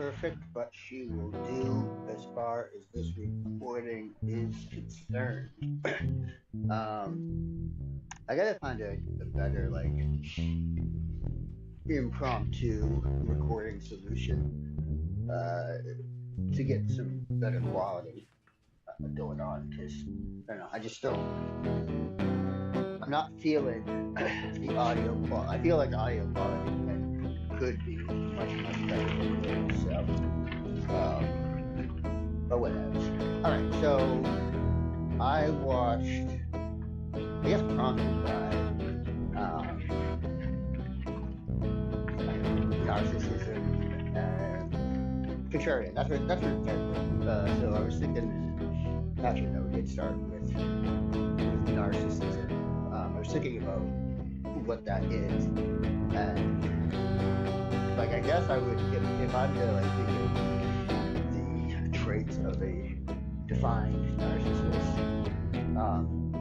perfect, but she will do as far as this recording is concerned. I gotta find a better, like, impromptu recording solution to get some better quality going on, because I don't know, I just don't, I'm not feeling the audio quality. I feel like the audio quality could be much, much better than it is, so, but whatever. Alright, so I watched, I guess prompted by narcissism and contrarian. That's where it started. So I was thinking, actually no, we did start with narcissism. I was thinking about what that is, and like I guess I would, if I'm to like think of the traits of a defined narcissist,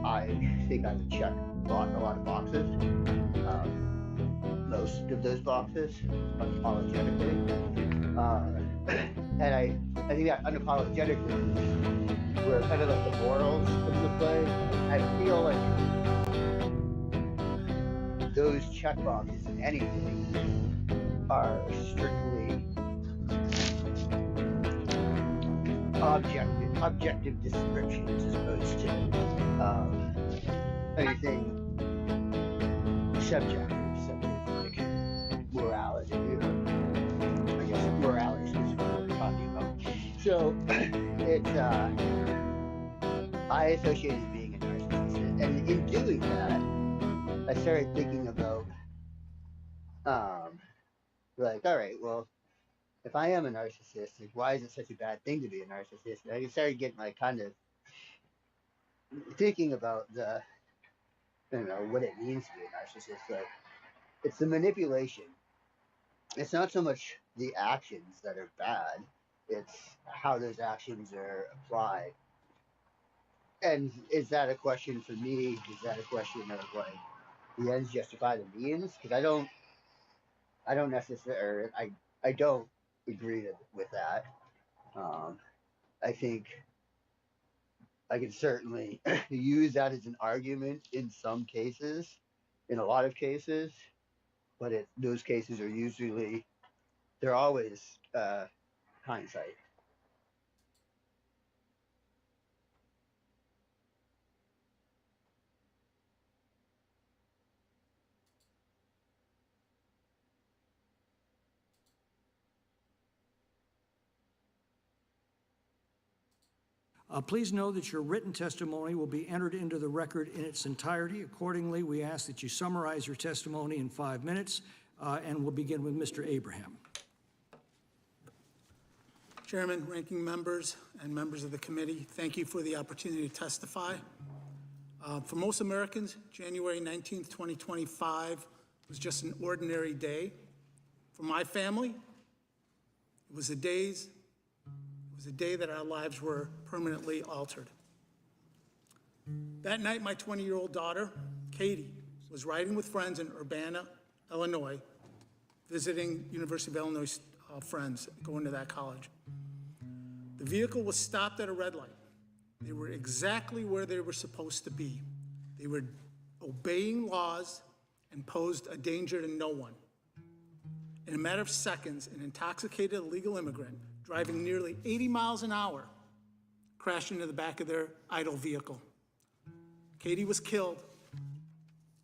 I think I would check a lot of boxes. Most of those boxes unapologetically, and I think that unapologetically where kind of like the morals come into play. I feel like those check boxes in anything are strictly objective descriptions as opposed to anything subjective. Morality, I guess morality is what we're talking about. So it's I associated being a narcissist, and in doing that, I started thinking about like, all right, well, if I am a narcissist, like, why is it such a bad thing to be a narcissist? And I started getting like kind of thinking about what it means to be a narcissist. Like, it's the manipulation. It's not so much the actions that are bad, it's how those actions are applied. And is that a question for me? Is that a question of like the ends justify the means? Because I don't necessarily, I don't agree with that. I think I can certainly use that as an argument in some cases, in a lot of cases, but those cases are usually, they're always hindsight. Please know that your written testimony will be entered into the record in its entirety. Accordingly, we ask that you summarize your testimony in 5 minutes, and we'll begin with Mr. Abraham. Chairman, ranking members, and members of the committee, thank you for the opportunity to testify. For most Americans, January 19th, 2025 was just an ordinary day. For my family, it was a day that our lives were permanently altered. That night, my 20-year-old daughter, Katie, was riding with friends in Urbana, Illinois, visiting University of Illinois friends, going to that college. The vehicle was stopped at a red light. They were exactly where they were supposed to be. They were obeying laws and posed a danger to no one. In a matter of seconds, an intoxicated illegal immigrant driving nearly 80 miles an hour crashed into the back of their idle vehicle. Katie was killed.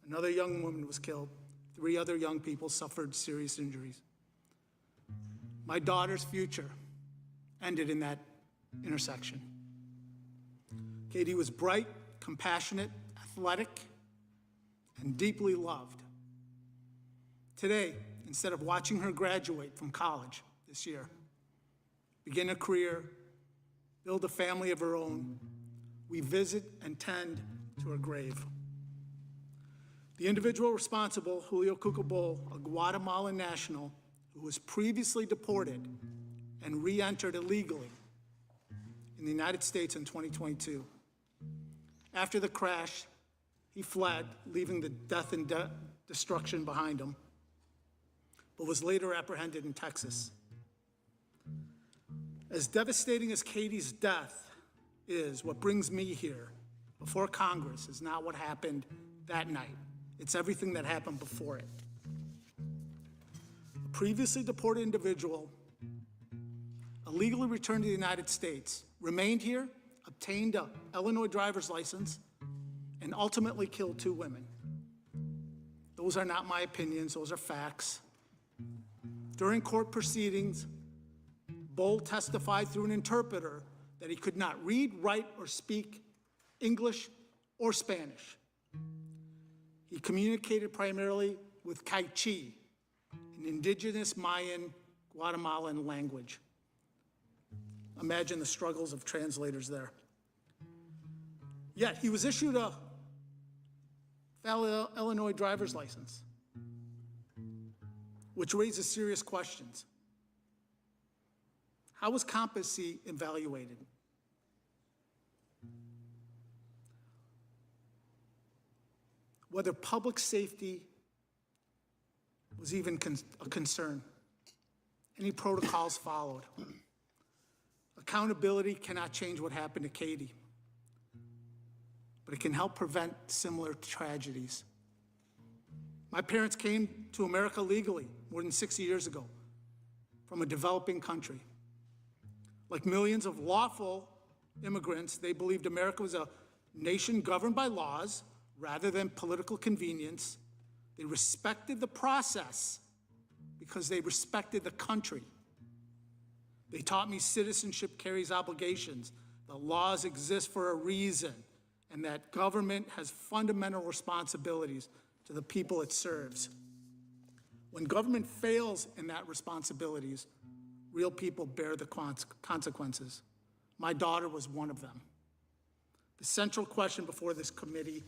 Another young woman was killed. 3 other young people suffered serious injuries. My daughter's future ended in that intersection. Katie was bright, compassionate, athletic, and deeply loved. Today, instead of watching her graduate from college this year, begin a career, build a family of her own, we visit and tend to her grave. The individual responsible, Julio Cucabol, a Guatemalan national who was previously deported and re-entered illegally in the United States in 2022. After the crash, he fled, leaving the death and destruction behind him, but was later apprehended in Texas. As devastating as Katie's death is, what brings me here before Congress is not what happened that night. It's everything that happened before it. A previously deported individual, illegally returned to the United States, remained here, obtained an Illinois driver's license, and ultimately killed 2 women. Those are not my opinions, those are facts. During court proceedings, Bull testified through an interpreter that he could not read, write, or speak English or Spanish. He communicated primarily with Kaichi, an indigenous Mayan Guatemalan language. Imagine the struggles of translators there. Yet he was issued a valid Illinois driver's license, which raises serious questions. How was competency evaluated? Whether public safety was even a concern. Any protocols followed. Accountability cannot change what happened to Katie, but it can help prevent similar tragedies. My parents came to America legally more than 60 years ago from a developing country. Like millions of lawful immigrants, they believed America was a nation governed by laws rather than political convenience. They respected the process because they respected the country. They taught me citizenship carries obligations, the laws exist for a reason, and that government has fundamental responsibilities to the people it serves. When government fails in that responsibilities, real people bear the consequences. My daughter was one of them. The central question before this committee,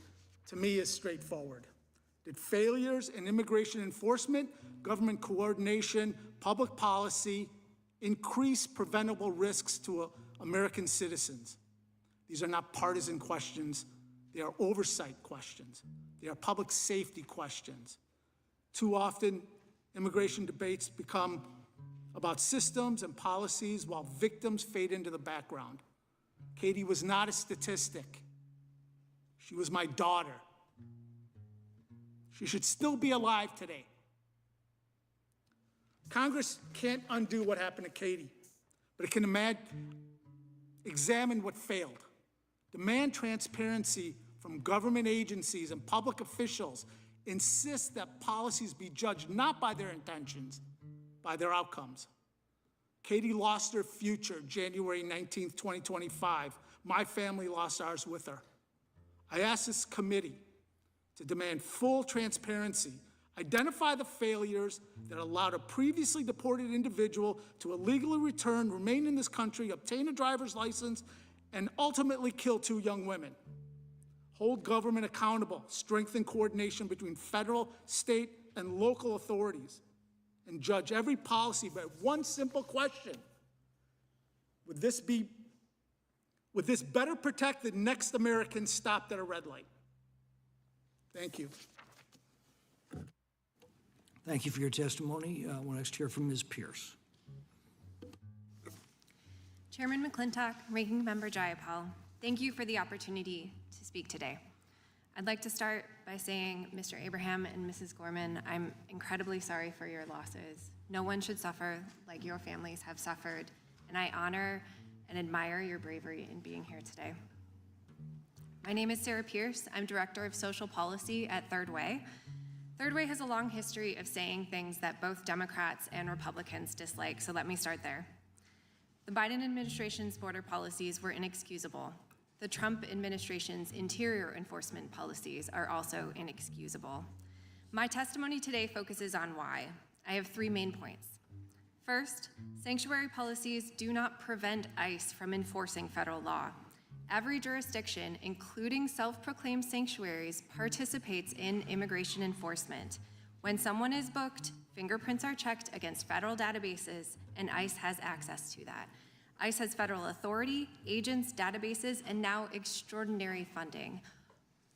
to me, is straightforward. Did failures in immigration enforcement, government coordination, public policy increase preventable risks to American citizens? These are not partisan questions. They are oversight questions. They are public safety questions. Too often, immigration debates become about systems and policies while victims fade into the background. Katie was not a statistic. She was my daughter. She should still be alive today. Congress can't undo what happened to Katie, but it can examine what failed. Demand transparency from government agencies and public officials. Insist that policies be judged not by their intentions, by their outcomes. Katie lost her future January 19th, 2025. My family lost ours with her. I ask this committee to demand full transparency, identify the failures that allowed a previously deported individual to illegally return, remain in this country, obtain a driver's license, and ultimately kill 2 young women. Hold government accountable, strengthen coordination between federal, state, and local authorities, and judge every policy by one simple question. Would this better protect the next American stopped at a red light? Thank you. Thank you for your testimony. We'll next hear from Ms. Pierce. Chairman McClintock, Ranking Member Jayapal, thank you for the opportunity to speak today. I'd like to start by saying, Mr. Abraham and Mrs. Gorman, I'm incredibly sorry for your losses. No one should suffer like your families have suffered, and I honor and admire your bravery in being here today. My name is Sarah Pierce. I'm Director of Social Policy at Third Way. Third Way has a long history of saying things that both Democrats and Republicans dislike, so let me start there. The Biden administration's border policies were inexcusable. The Trump administration's interior enforcement policies are also inexcusable. My testimony today focuses on why. I have 3 main points. First, sanctuary policies do not prevent ICE from enforcing federal law. Every jurisdiction, including self-proclaimed sanctuaries, participates in immigration enforcement. When someone is booked, fingerprints are checked against federal databases, and ICE has access to that. ICE has federal authority, agents, databases, and now extraordinary funding.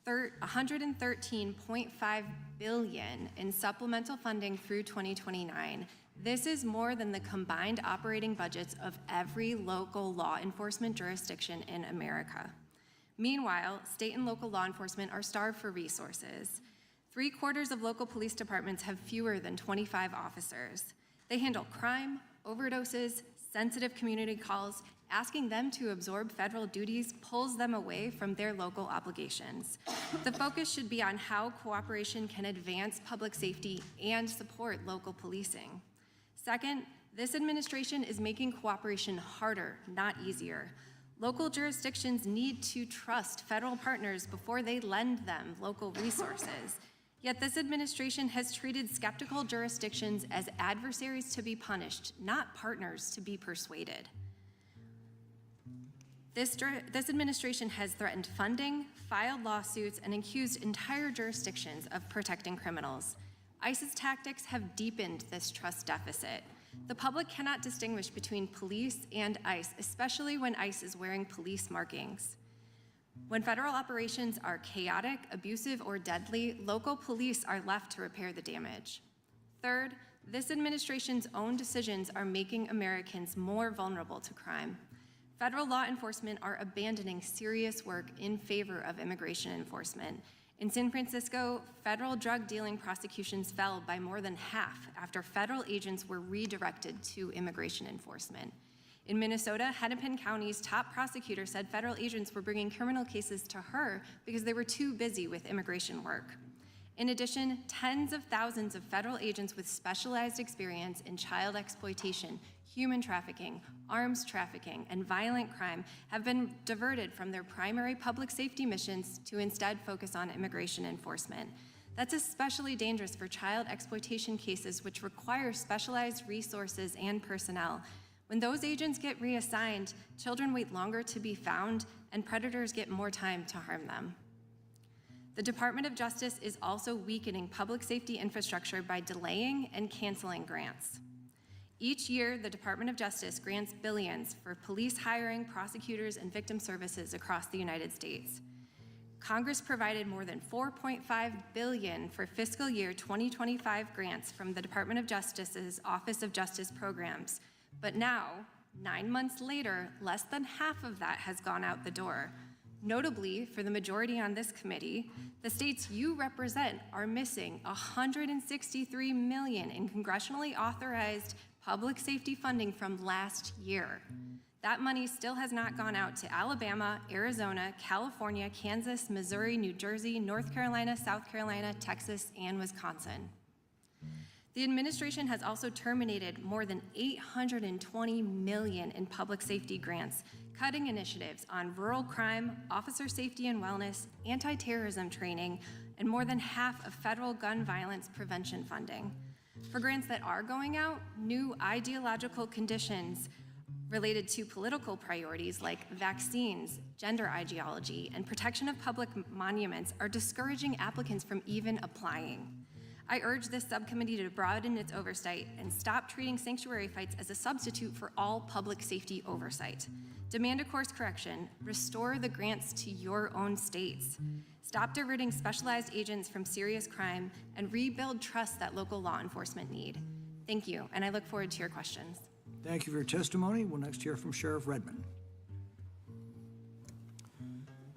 $113.5 billion in supplemental funding through 2029. This is more than the combined operating budgets of every local law enforcement jurisdiction in America. Meanwhile, state and local law enforcement are starved for resources. 3/4 of local police departments have fewer than 25 officers. They handle crime, overdoses, sensitive community calls. Asking them to absorb federal duties pulls them away from their local obligations. The focus should be on how cooperation can advance public safety and support local policing. Second, this administration is making cooperation harder, not easier. Local jurisdictions need to trust federal partners before they lend them local resources. Yet this administration has treated skeptical jurisdictions as adversaries to be punished, not partners to be persuaded. This administration has threatened funding, filed lawsuits, and accused entire jurisdictions of protecting criminals. ICE's tactics have deepened this trust deficit. The public cannot distinguish between police and ICE, especially when ICE is wearing police markings. When federal operations are chaotic, abusive, or deadly, local police are left to repair the damage. Third, this administration's own decisions are making Americans more vulnerable to crime. Federal law enforcement are abandoning serious work in favor of immigration enforcement. In San Francisco, federal drug dealing prosecutions fell by more than half after federal agents were redirected to immigration enforcement. In Minnesota, Hennepin County's top prosecutor said federal agents were bringing criminal cases to her because they were too busy with immigration work. In addition, tens of thousands of federal agents with specialized experience in child exploitation, human trafficking, arms trafficking, and violent crime have been diverted from their primary public safety missions to instead focus on immigration enforcement. That's especially dangerous for child exploitation cases which require specialized resources and personnel. When those agents get reassigned, children wait longer to be found, and predators get more time to harm them. The Department of Justice is also weakening public safety infrastructure by delaying and canceling grants. Each year, the Department of Justice grants billions for police hiring, prosecutors, and victim services across the United States. Congress provided more than $4.5 billion for fiscal year 2025 grants from the Department of Justice's Office of Justice Programs. But now, 9 months later, less than half of that has gone out the door. Notably, for the majority on this committee, the states you represent are missing $163 million in congressionally authorized public safety funding from last year. That money still has not gone out to Alabama, Arizona, California, Kansas, Missouri, New Jersey, North Carolina, South Carolina, Texas, and Wisconsin. The administration has also terminated more than $820 million in public safety grants, cutting initiatives on rural crime, officer safety and wellness, anti-terrorism training, and more than half of federal gun violence prevention funding. For grants that are going out, new ideological conditions related to political priorities like vaccines, gender ideology, and protection of public monuments are discouraging applicants from even applying. I urge this subcommittee to broaden its oversight and stop treating sanctuary fights as a substitute for all public safety oversight. Demand a course correction, restore the grants to your own states. Stop diverting specialized agents from serious crime, and rebuild trust that local law enforcement need. Thank you, and I look forward to your questions. Thank you for your testimony. We'll next hear from Sheriff Redmond.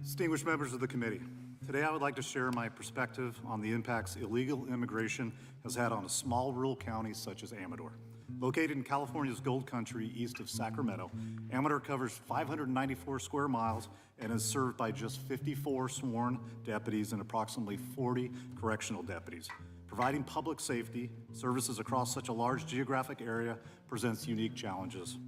Distinguished members of the committee, today I would like to share my perspective on the impacts illegal immigration has had on a small rural county such as Amador. Located in California's Gold Country east of Sacramento, Amador covers 594 square miles and is served by just 54 sworn deputies and approximately 40 correctional deputies. Providing public safety services across such a large geographic area presents unique challenges.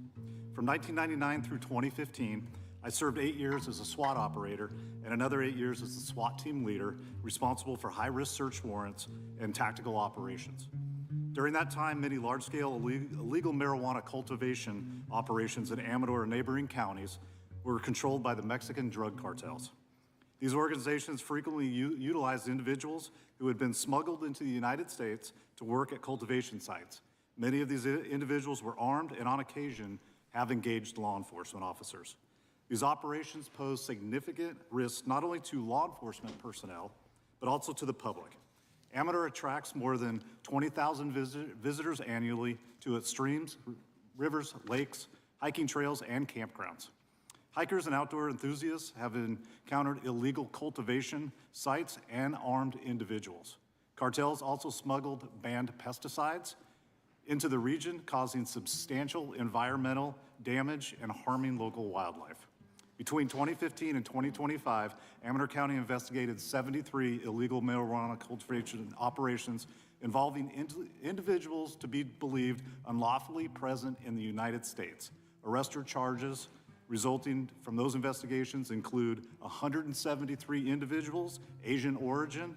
From 1999 through 2015, I served 8 years as a SWAT operator and another 8 years as the SWAT team leader responsible for high-risk search warrants and tactical operations. During that time, many large-scale illegal marijuana cultivation operations in Amador and neighboring counties were controlled by the Mexican drug cartels. These organizations frequently utilized individuals who had been smuggled into the United States to work at cultivation sites. Many of these individuals were armed and on occasion have engaged law enforcement officers. These operations pose significant risks not only to law enforcement personnel, but also to the public. Amador attracts more than 20,000 visitors annually to its streams, rivers, lakes, hiking trails, and campgrounds. Hikers and outdoor enthusiasts have encountered illegal cultivation sites and armed individuals. Cartels also smuggled banned pesticides into the region, causing substantial environmental damage and harming local wildlife. Between 2015 and 2025, Amador County investigated 73 illegal marijuana cultivation operations involving individuals to be believed unlawfully present in the United States. Arrest or charges resulting from those investigations include 173 individuals, Asian origin,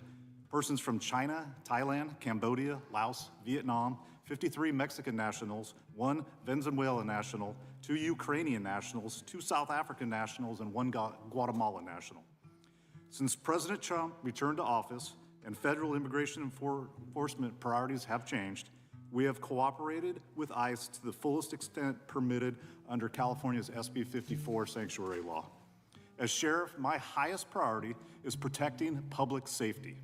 persons from China, Thailand, Cambodia, Laos, Vietnam, 53 Mexican nationals, 1 Venezuelan national, 2 Ukrainian nationals, 2 South African nationals, and 1 Guatemalan national. Since President Trump returned to office and federal immigration enforcement priorities have changed, we have cooperated with ICE to the fullest extent permitted under California's SB 54 sanctuary law. As sheriff, my highest priority is protecting public safety.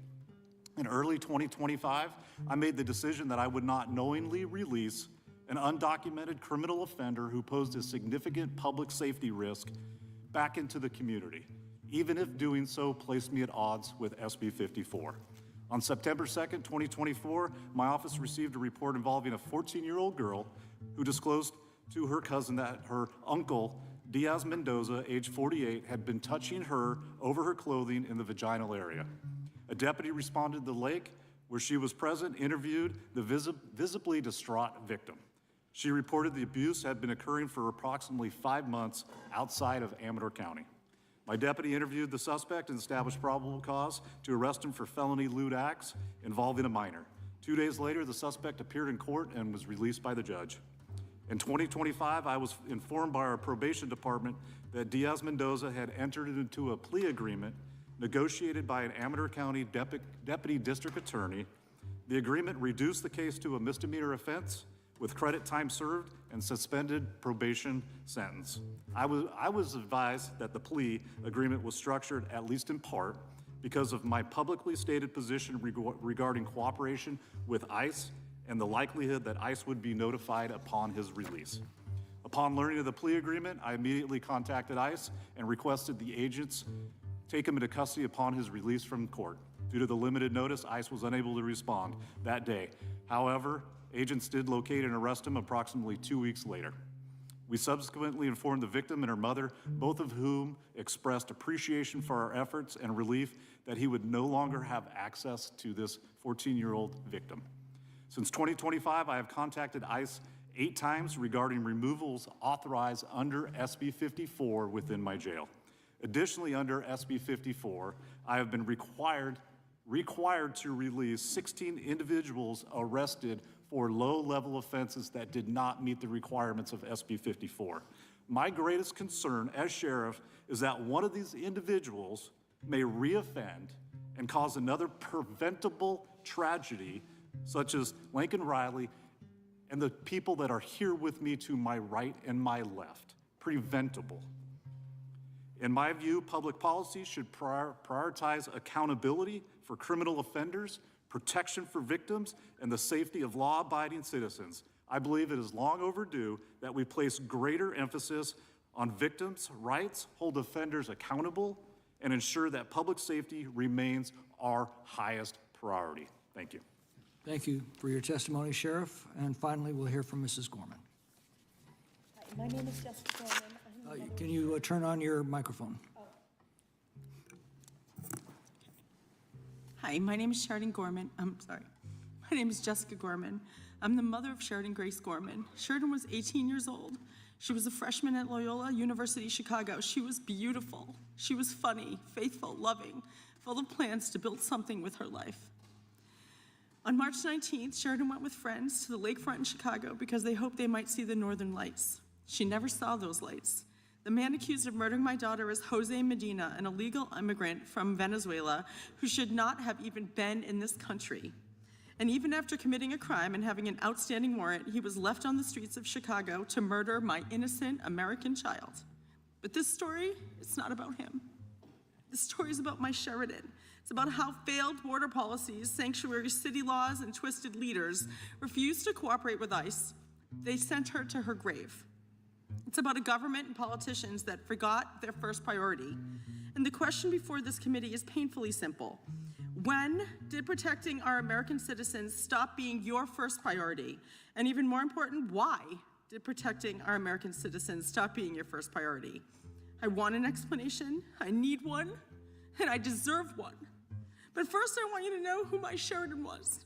In early 2025, I made the decision that I would not knowingly release an undocumented criminal offender who posed a significant public safety risk back into the community, even if doing so placed me at odds with SB 54. On September 2nd, 2024, my office received a report involving a 14-year-old girl who disclosed to her cousin that her uncle, Diaz Mendoza, age 48, had been touching her over her clothing in the vaginal area. A deputy responded to the lake where she was present, interviewed the visibly distraught victim. She reported the abuse had been occurring for approximately 5 months outside of Amador County. My deputy interviewed the suspect and established probable cause to arrest him for felony lewd acts involving a minor. 2 days later, the suspect appeared in court and was released by the judge. In 2025, I was informed by our probation department that Diaz Mendoza had entered into a plea agreement negotiated by an Amador County deputy district attorney. The agreement reduced the case to a misdemeanor offense with credit time served and suspended probation sentence. I was advised that the plea agreement was structured, at least in part, because of my publicly stated position regarding cooperation with ICE and the likelihood that ICE would be notified upon his release. Upon learning of the plea agreement, I immediately contacted ICE and requested the agents take him into custody upon his release from court. Due to the limited notice, ICE was unable to respond that day. However, agents did locate and arrest him approximately 2 weeks later. We subsequently informed the victim and her mother, both of whom expressed appreciation for our efforts and relief that he would no longer have access to this 14-year-old victim. Since 2025, I have contacted ICE 8 times regarding removals authorized under SB 54 within my jail. Additionally, under SB 54, I have been required to release 16 individuals arrested for low-level offenses that did not meet the requirements of SB 54. My greatest concern as sheriff is that one of these individuals may reoffend and cause another preventable tragedy, such as Lincoln Riley and the people that are here with me to my right and my left. Preventable. In my view, public policy should prioritize accountability for criminal offenders, protection for victims, and the safety of law-abiding citizens. I believe it is long overdue that we place greater emphasis on victims' rights, hold offenders accountable, and ensure that public safety remains our highest priority. Thank you. Thank you for your testimony, Sheriff. And finally, we'll hear from Mrs. Gorman. Hi, my name is Jessica Gorman. Can you turn on your microphone? Hi, my name is Sheridan Gorman. My name is Jessica Gorman. I'm the mother of Sheridan Grace Gorman. Sheridan was 18 years old. She was a freshman at Loyola University Chicago. She was beautiful. She was funny, faithful, loving, full of plans to build something with her life. On March 19th, Sheridan went with friends to the lakefront in Chicago because they hoped they might see the northern lights. She never saw those lights. The man accused of murdering my daughter is Jose Medina, an illegal immigrant from Venezuela who should not have even been in this country. And even after committing a crime and having an outstanding warrant, he was left on the streets of Chicago to murder my innocent American child. But this story, it's not about him. The story is about my Sheridan. It's about how failed border policies, sanctuary city laws, and twisted leaders refused to cooperate with ICE. They sent her to her grave. It's about a government and politicians that forgot their first priority. And the question before this committee is painfully simple. When did protecting our American citizens stop being your first priority? And even more important, why did protecting our American citizens stop being your first priority? I want an explanation, I need one, and I deserve one. But first I want you to know who my Sheridan was.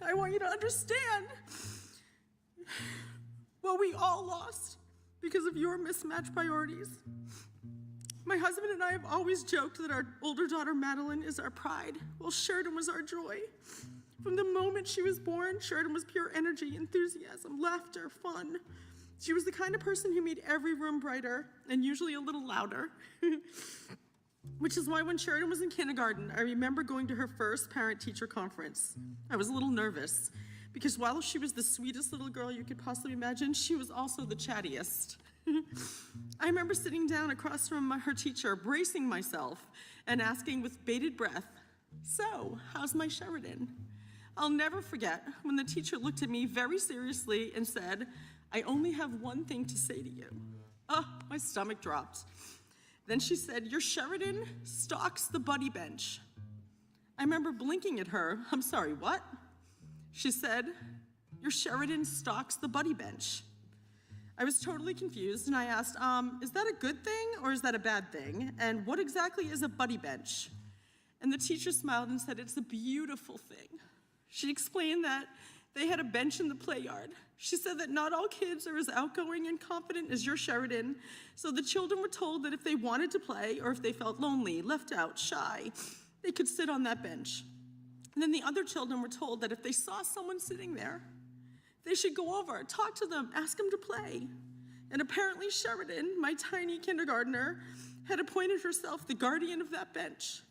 I want you to understand what we all lost because of your mismatched priorities. My husband and I have always joked that our older daughter, Madeline, is our pride, while Sheridan was our joy. From the moment she was born, Sheridan was pure energy, enthusiasm, laughter, fun. She was the kind of person who made every room brighter and usually a little louder. Which is why when Sheridan was in kindergarten, I remember going to her first parent-teacher conference. I was a little nervous because while she was the sweetest little girl you could possibly imagine, she was also the chattiest. I remember sitting down across from her teacher, bracing myself and asking with bated breath, "So, how's my Sheridan?" I'll never forget when the teacher looked at me very seriously and said, "I only have one thing to say to you." Oh, my stomach dropped. Then she said, "Your Sheridan stalks the buddy bench." I remember blinking at her. "I'm sorry, what?" She said, "Your Sheridan stalks the buddy bench." I was totally confused and I asked, is that a good thing or is that a bad thing? And what exactly is a buddy bench? And the teacher smiled and said, "It's a beautiful thing." She explained that they had a bench in the play yard. She said that not all kids are as outgoing and confident as your Sheridan, so the children were told that if they wanted to play or if they felt lonely, left out, shy, they could sit on that bench. And then the other children were told that if they saw someone sitting there, they should go over, talk to them, ask them to play. And apparently Sheridan, my tiny kindergartner, had appointed herself the guardian of that bench.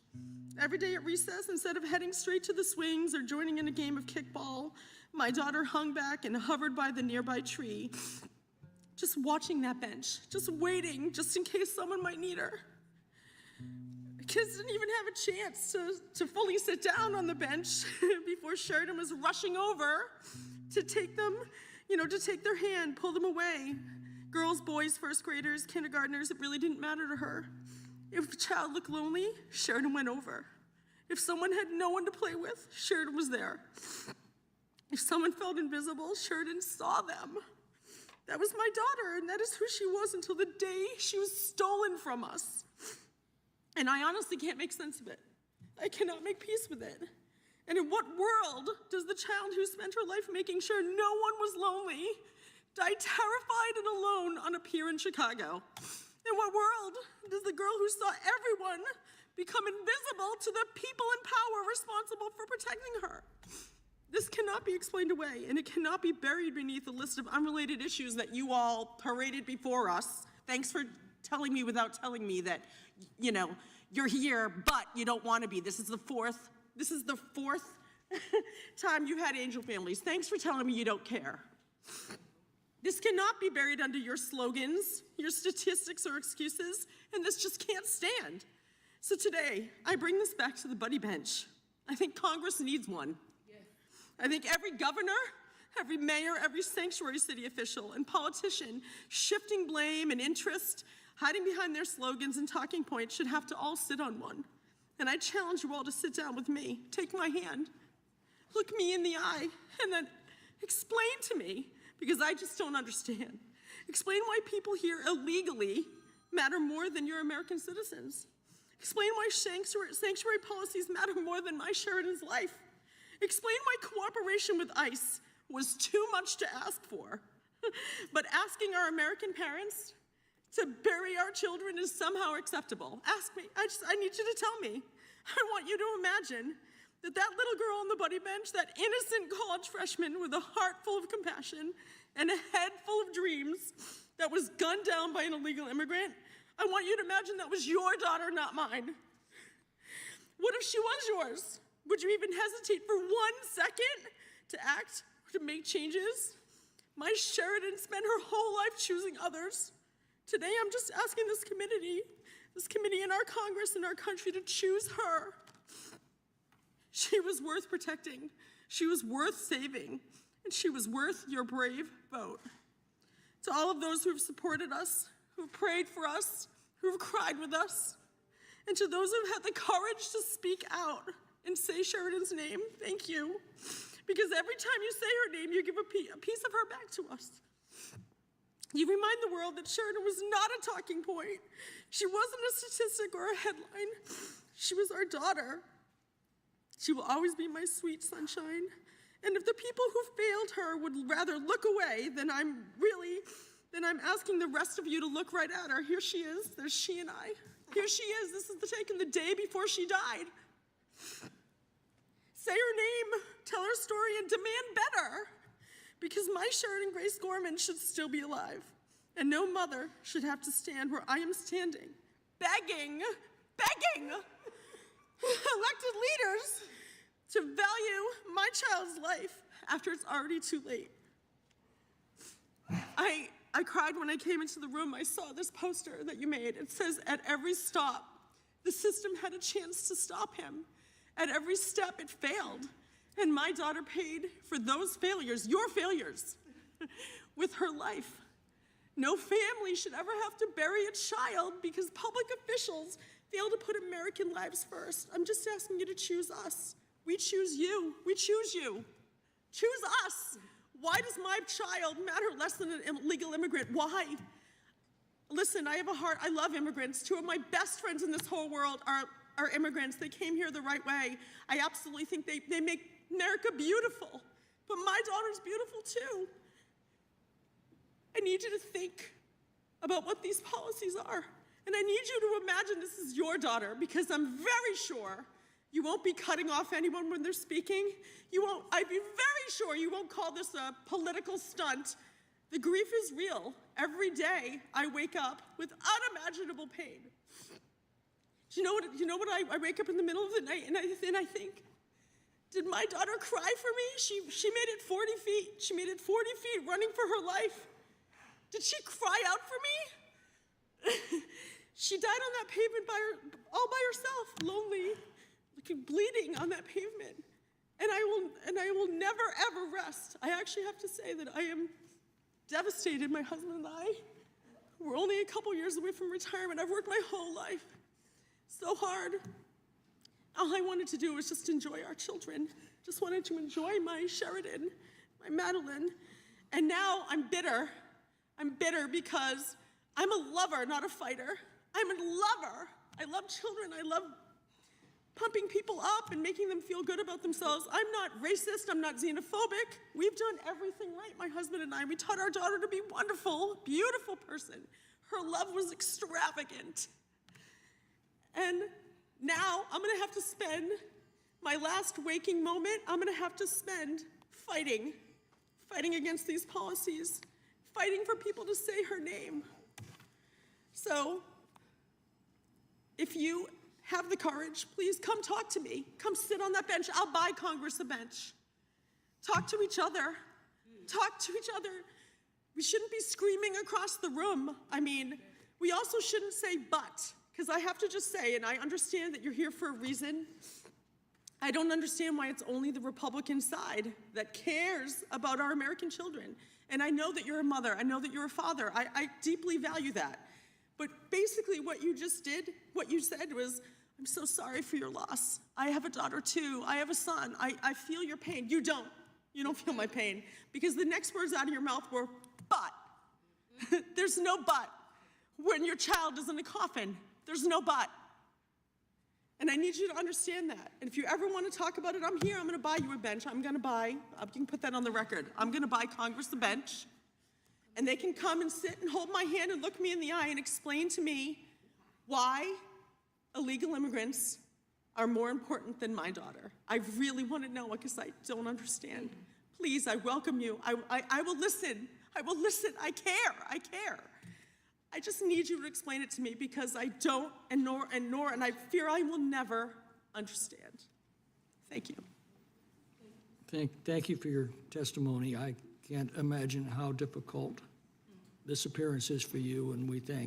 Every day at recess, instead of heading straight to the swings or joining in a game of kickball, my daughter hung back and hovered by the nearby tree, just watching that bench, just waiting, just in case someone might need her. Kids didn't even have a chance to fully sit down on the bench before Sheridan was rushing over to take them, to take their hand, pull them away. Girls, boys, first graders, kindergartners, it really didn't matter to her. If a child looked lonely, Sheridan went over. If someone had no one to play with, Sheridan was there. If someone felt invisible, Sheridan saw them. That was my daughter, and that is who she was until the day she was stolen from us. And I honestly can't make sense of it. I cannot make peace with it. And in what world does the child who spent her life making sure no one was lonely die terrified and alone on a pier in Chicago? In what world does the girl who saw everyone become invisible to the people in power responsible for protecting her? This cannot be explained away, and it cannot be buried beneath a list of unrelated issues that you all paraded before us. Thanks for telling me without telling me that, you're here, but you don't want to be. This is the fourth time you had angel families. Thanks for telling me you don't care. This cannot be buried under your slogans, your statistics, or excuses, and this just can't stand. So today, I bring this back to the buddy bench. I think Congress needs one. I think every governor, every mayor, every sanctuary city official and politician shifting blame and interest, hiding behind their slogans and talking points should have to all sit on one. And I challenge you all to sit down with me, take my hand, look me in the eye, and then explain to me, because I just don't understand. Explain why people here illegally matter more than your American citizens. Explain why sanctuary policies matter more than my Sheridan's life. Explain why cooperation with ICE was too much to ask for, but asking our American parents to bury our children is somehow acceptable. Ask me. I need you to tell me. I want you to imagine that little girl on the buddy bench, that innocent college freshman with a heart full of compassion and a head full of dreams that was gunned down by an illegal immigrant, I want you to imagine that was your daughter, not mine. What if she was yours? Would you even hesitate for 1 second to act or to make changes? My Sheridan spent her whole life choosing others. Today, I'm just asking this committee this committee and our Congress and our country to choose her. She was worth protecting. She was worth saving. And she was worth your brave vote. To all of those who have supported us, who have prayed for us, who have cried with us, and to those who have had the courage to speak out and say Sheridan's name, thank you. Because every time you say her name, you give a piece of her back to us. You remind the world that Sheridan was not a talking point. She wasn't a statistic or a headline. She was our daughter. She will always be my sweet sunshine. And if the people who failed her would rather look away, then I'm asking the rest of you to look right at her. Here she is. There's she and I. Here she is. This is taken the day before she died. Say her name, tell her story, and demand better. Because my Sheridan Grace Gorman should still be alive. And no mother should have to stand where I am standing, begging elected leaders to value my child's life after it's already too late. I cried when I came into the room. I saw this poster that you made. It says, at every stop, the system had a chance to stop him. At every step, it failed. And my daughter paid for those failures, your failures, with her life. No family should ever have to bury a child because public officials fail to put American lives first. I'm just asking you to choose us. We choose you. We choose you. Choose us. Why does my child matter less than an illegal immigrant? Why? Listen, I have a heart. I love immigrants. Two of my best friends in this whole world are immigrants. They came here the right way. I absolutely think they make America beautiful. But my daughter's beautiful too. I need you to think about what these policies are. And I need you to imagine this is your daughter, because I'm very sure you won't be cutting off anyone when they're speaking. I'd be very sure you won't call this a political stunt. The grief is real. Every day I wake up with unimaginable pain. Do you know what I wake up in the middle of the night and I think, did my daughter cry for me? She made it 40 feet. She made it 40 feet running for her life. Did she cry out for me? She died on that pavement all by herself, lonely, bleeding on that pavement. And I will never, ever rest. I actually have to say that I am devastated. My husband and I, we're only a couple years away from retirement. I've worked my whole life so hard. All I wanted to do was just enjoy our children. Just wanted to enjoy my Sheridan, my Madeline. And now I'm bitter. I'm bitter because I'm a lover, not a fighter. I'm a lover. I love children. I love pumping people up and making them feel good about themselves. I'm not racist. I'm not xenophobic. We've done everything right, my husband and I. We taught our daughter to be wonderful, beautiful person. Her love was extravagant. And now I'm gonna have to spend my last waking moment, I'm gonna have to spend fighting against these policies, fighting for people to say her name. So, if you have the courage, please come talk to me. Come sit on that bench. I'll buy Congress a bench. Talk to each other. Talk to each other. We shouldn't be screaming across the room. I mean, we also shouldn't say but, because I have to just say, and I understand that you're here for a reason. I don't understand why it's only the Republican side that cares about our American children. And I know that you're a mother. I know that you're a father. I deeply value that. But basically what you just did, what you said was, I'm so sorry for your loss. I have a daughter too. I have a son. I feel your pain. You don't. You don't feel my pain. Because the next words out of your mouth were, but. There's no but. When your child is in a coffin, there's no but. And I need you to understand that. And if you ever want to talk about it, I'm here. I'm going to buy you a bench. You can put that on the record. I'm going to buy Congress a bench. And they can come and sit and hold my hand and look me in the eye and explain to me why illegal immigrants are more important than my daughter. I really want to know because I don't understand. Please, I welcome you. I will listen. I will listen. I care. I just need you to explain it to me because I don't and I fear I will never understand. Thank you. Thank you for your testimony. I can't imagine how difficult this appearance is for you, and we thank you.